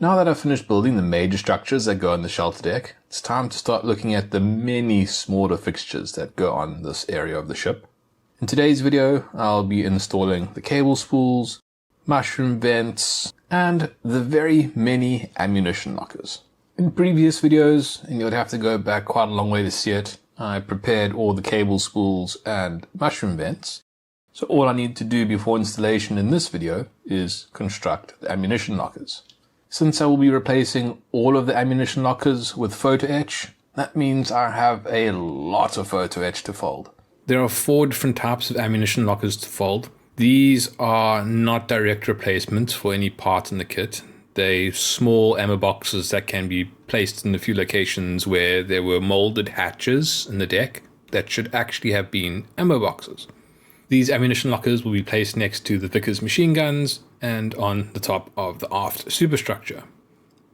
Now that I've finished building the major structures that go on the shelter deck, it's time to start looking at the many smaller fixtures that go on this area of the ship. In today's video, I'll be installing the cable spools, mushroom vents, and the very many ammunition lockers. In previous videos, and you would have to go back quite a long way to see it, I prepared all the cable spools and mushroom vents. So all I need to do before installation in this video is construct the ammunition lockers. Since I will be replacing all of the ammunition lockers with photo etch, that means I have a lot of photo etch to fold. There are 4 different types of ammunition lockers to fold. These are not direct replacements for any part in the kit. They're small ammo boxes that can be placed in a few locations where there were molded hatches in the deck that should actually have been ammo boxes. These ammunition lockers will be placed next to the Vickers machine guns and on the top of the aft superstructure.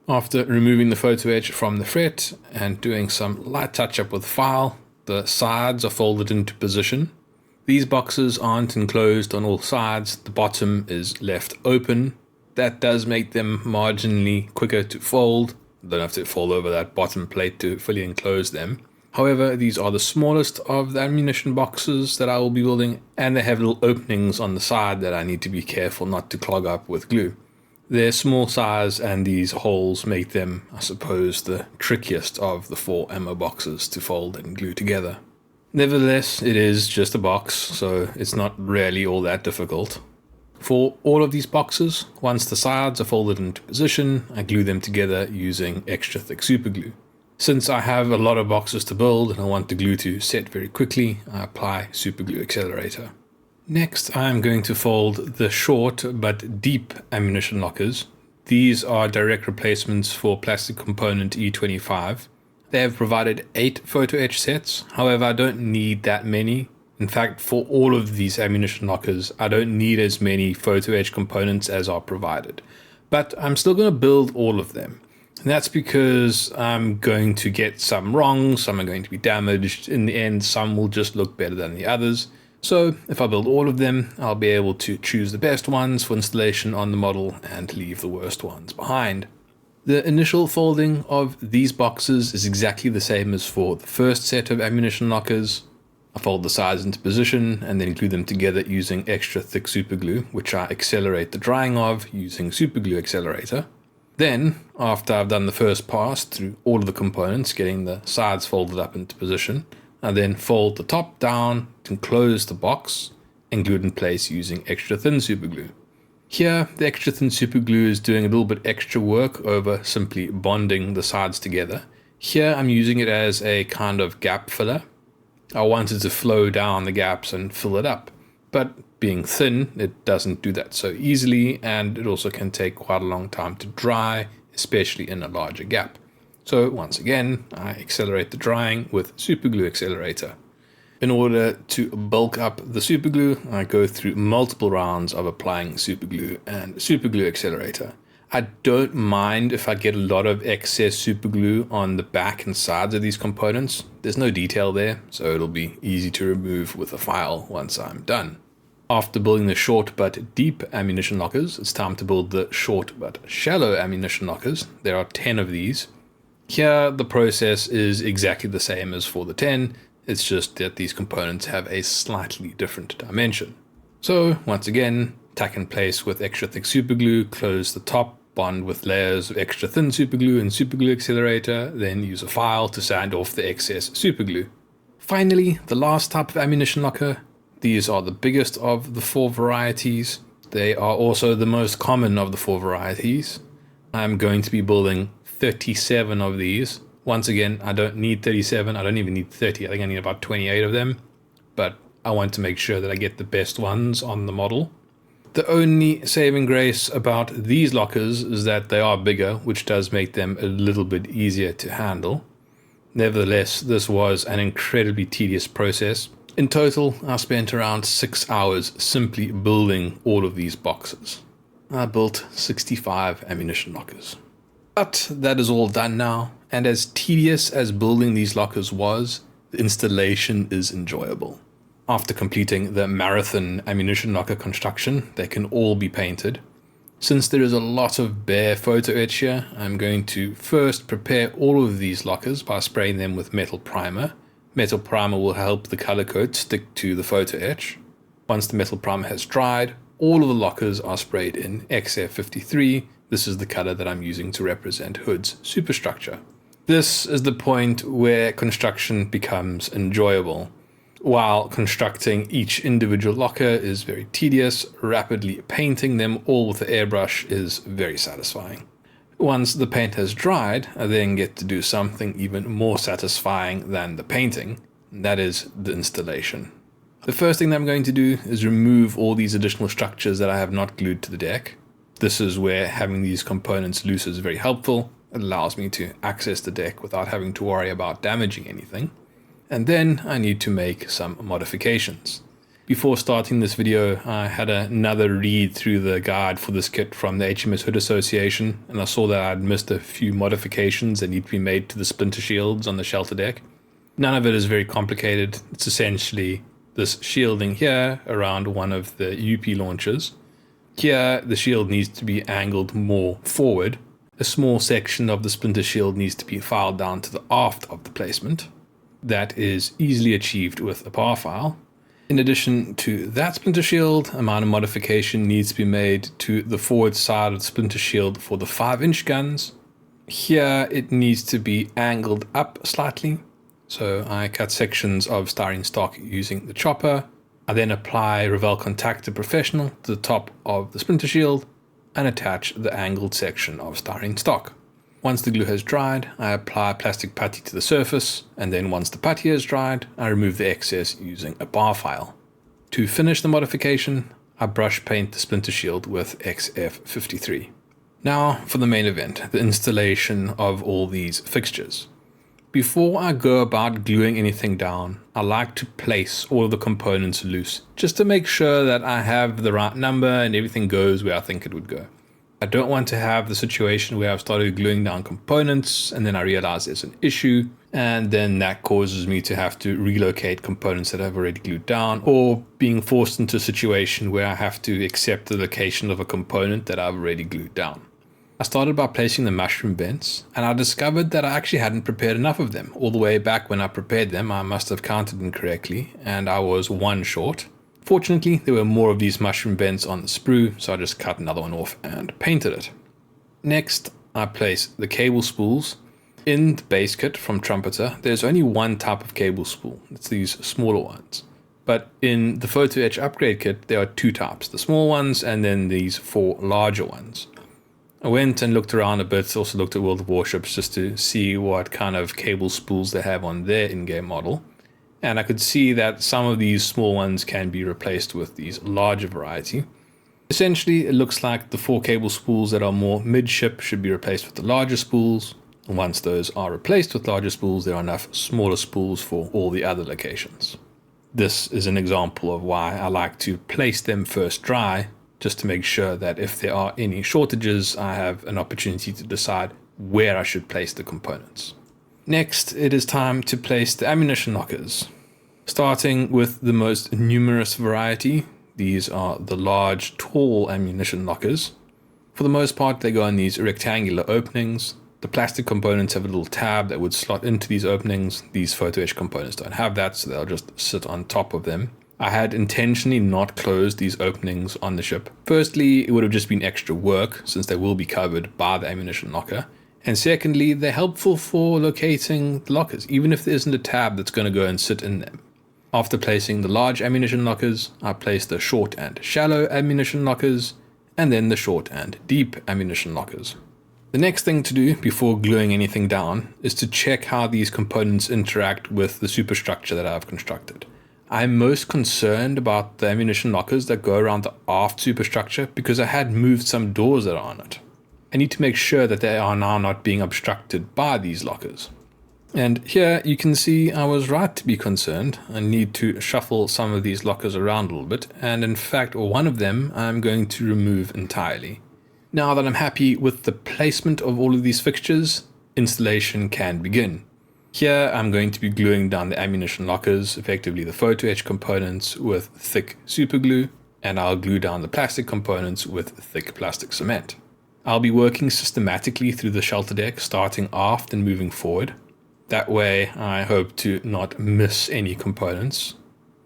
After removing the photo etch from the fret and doing some light touch-up with file, the sides are folded into position. These boxes aren't enclosed on all sides, the bottom is left open. That does make them marginally quicker to fold. You don't have to fold over that bottom plate to fully enclose them. However, these are the smallest of the ammunition boxes that I will be building, and they have little openings on the side that I need to be careful not to clog up with glue. Their small size and these holes make them, I suppose, the trickiest of the 4 ammo boxes to fold and glue together. Nevertheless, it is just a box, so it's not really all that difficult. For all of these boxes, once the sides are folded into position, I glue them together using extra thick super glue. Since I have a lot of boxes to build and I want the glue to set very quickly, I apply super glue accelerator. Next, I am going to fold the short but deep ammunition lockers. These are direct replacements for plastic component E25. They have provided 8 photo etch sets, however I don't need that many. In fact, for all of these ammunition lockers, I don't need as many photo etch components as are provided. But I'm still going to build all of them. And that's because I'm going to get some wrong, some are going to be damaged. In the end, some will just look better than the others. So if I build all of them, I'll be able to choose the best ones for installation on the model and leave the worst ones behind. The initial folding of these boxes is exactly the same as for the first set of ammunition lockers. I fold the sides into position and then glue them together using extra thick super glue, which I accelerate the drying of using super glue accelerator. Then, after I've done the first pass through all of the components, getting the sides folded up into position, I then fold the top down to close the box and glue it in place using extra thin super glue. Here, the extra thin super glue is doing a little bit extra work over simply bonding the sides together. Here, I'm using it as a kind of gap filler. I wanted to flow down the gaps and fill it up, but being thin, it doesn't do that so easily, and it also can take quite a long time to dry, especially in a larger gap. So once again, I accelerate the drying with super glue accelerator. In order to bulk up the super glue, I go through multiple rounds of applying super glue and super glue accelerator. I don't mind if I get a lot of excess super glue on the back and sides of these components. There's no detail there, so it'll be easy to remove with a file once I'm done. After building the short but deep ammunition lockers, it's time to build the short but shallow ammunition lockers. There are 10 of these. Here, the process is exactly the same as for the 10. It's just that these components have a slightly different dimension. So, once again, tack in place with extra thick super glue, close the top, bond with layers of extra thin super glue and super glue accelerator, then use a file to sand off the excess super glue. Finally, the last type of ammunition locker. These are the biggest of the 4 varieties. They are also the most common of the 4 varieties. I'm going to be building 37 of these. Once again, I don't need 37, I don't even need 30, I think I need about 28 of them, but I want to make sure that I get the best ones on the model. The only saving grace about these lockers is that they are bigger, which does make them a little bit easier to handle. Nevertheless, this was an incredibly tedious process. In total, I spent around 6 hours simply building all of these boxes. I built 65 ammunition lockers. But that is all done now, and as tedious as building these lockers was, the installation is enjoyable. After completing the marathon ammunition locker construction, they can all be painted. Since there is a lot of bare photo etch here, I'm going to first prepare all of these lockers by spraying them with metal primer. Metal primer will help the color coat stick to the photo etch. Once the metal primer has dried, all of the lockers are sprayed in XF53. This is the color that I'm using to represent Hood's superstructure. This is the point where construction becomes enjoyable. While constructing each individual locker is very tedious, rapidly painting them all with the airbrush is very satisfying. Once the paint has dried, I then get to do something even more satisfying than the painting, and that is the installation. The first thing that I'm going to do is remove all these additional structures that I have not glued to the deck. This is where having these components loose is very helpful. It allows me to access the deck without having to worry about damaging anything. And then I need to make some modifications. Before starting this video, I had another read through the guide for this kit from the HMS Hood Association, and I saw that I'd missed a few modifications that need to be made to the Splinter shields on the shelter deck. None of it is very complicated. It's essentially this shielding here around one of the UP launchers. Here, the shield needs to be angled more forward. A small section of the Splinter shield needs to be filed down to the aft of the placement. That is easily achieved with a bar file. In addition to that Splinter shield, a minor modification needs to be made to the forward side of the Splinter shield for the 5-inch guns. Here it needs to be angled up slightly. So I cut sections of styrene stock using the chopper. I then apply Revell Contactor Professional to the top of the Splinter shield and attach the angled section of styrene stock. Once the glue has dried, I apply plastic putty to the surface, and then once the putty has dried, I remove the excess using a bar file. To finish the modification, I brush paint the Splinter shield with XF53. Now for the main event, the installation of all these fixtures. Before I go about gluing anything down, I like to place all of the components loose, just to make sure that I have the right number and everything goes where I think it would go. I don't want to have the situation where I've started gluing down components and then I realize there's an issue, and then that causes me to have to relocate components that I've already glued down, or being forced into a situation where I have to accept the location of a component that I've already glued down. I started by placing the mushroom vents, and I discovered that I actually hadn't prepared enough of them. All the way back when I prepared them, I must have counted incorrectly, and I was one short. Fortunately, there were more of these mushroom vents on the sprue, so I just cut another one off and painted it. Next, I place the cable spools. In the base kit from Trumpeter, there's only one type of cable spool. It's these smaller ones. But in the Photo Etch upgrade kit, there are two types, the small ones and then these 4 larger ones. I went and looked around a bit, also looked at World of Warships just to see what kind of cable spools they have on their in-game model. And I could see that some of these small ones can be replaced with these larger variety. Essentially, it looks like the 4 cable spools that are more mid-ship should be replaced with the larger spools. And once those are replaced with larger spools, there are enough smaller spools for all the other locations. This is an example of why I like to place them first dry, just to make sure that if there are any shortages, I have an opportunity to decide where I should place the components. Next, it is time to place the ammunition lockers. Starting with the most numerous variety, these are the large, tall ammunition lockers. For the most part, they go in these rectangular openings. The plastic components have a little tab that would slot into these openings. These photo etch components don't have that, so they'll just sit on top of them. I had intentionally not closed these openings on the ship. Firstly, it would have just been extra work, since they will be covered by the ammunition locker. And secondly, they're helpful for locating the lockers, even if there isn't a tab that's going to go and sit in them. After placing the large ammunition lockers, I placed the short and shallow ammunition lockers, and then the short and deep ammunition lockers. The next thing to do before gluing anything down is to check how these components interact with the superstructure that I've constructed. I'm most concerned about the ammunition lockers that go around the aft superstructure because I had moved some doors that are on it. I need to make sure that they are now not being obstructed by these lockers. And here you can see I was right to be concerned. I need to shuffle some of these lockers around a little bit, and in fact one of them I'm going to remove entirely. Now that I'm happy with the placement of all of these fixtures, installation can begin. Here I'm going to be gluing down the ammunition lockers, effectively the photo etch components, with thick super glue. and I'll glue down the plastic components with thick plastic cement. I'll be working systematically through the shelter deck, starting aft and moving forward. That way I hope to not miss any components.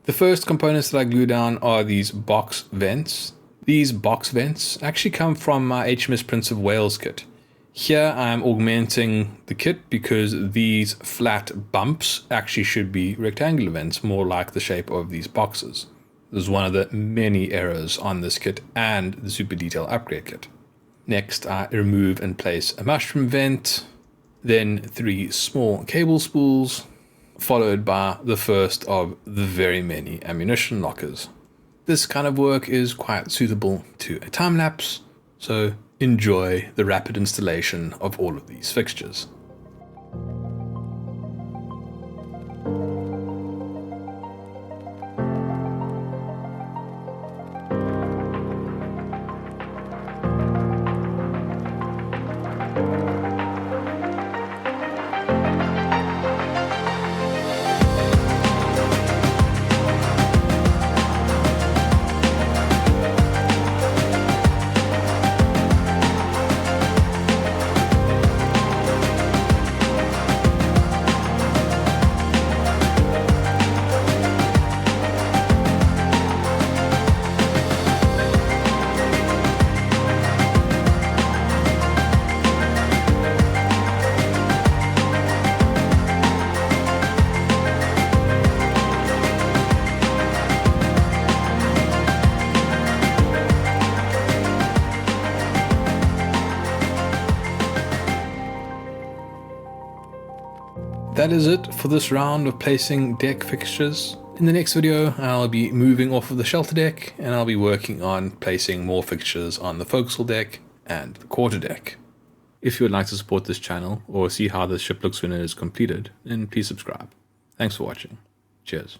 The first components that I glue down are these box vents. These box vents actually come from my HMS Prince of Wales kit. Here I'm augmenting the kit because these flat bumps actually should be rectangular vents, more like the shape of these boxes. This is one of the many errors on this kit and the Super Detail upgrade kit. Next I remove and place a mushroom vent, then 3 small cable spools, followed by the first of the very many ammunition lockers. This kind of work is quite suitable to a time lapse, so enjoy the rapid installation of all of these fixtures. That is it for this round of placing deck fixtures. In the next video, I'll be moving off of the shelter deck and I'll be working on placing more fixtures on the forecastle deck and the quarter deck. If you would like to support this channel or see how this ship looks when it is completed, then please subscribe. Thanks for watching. Cheers.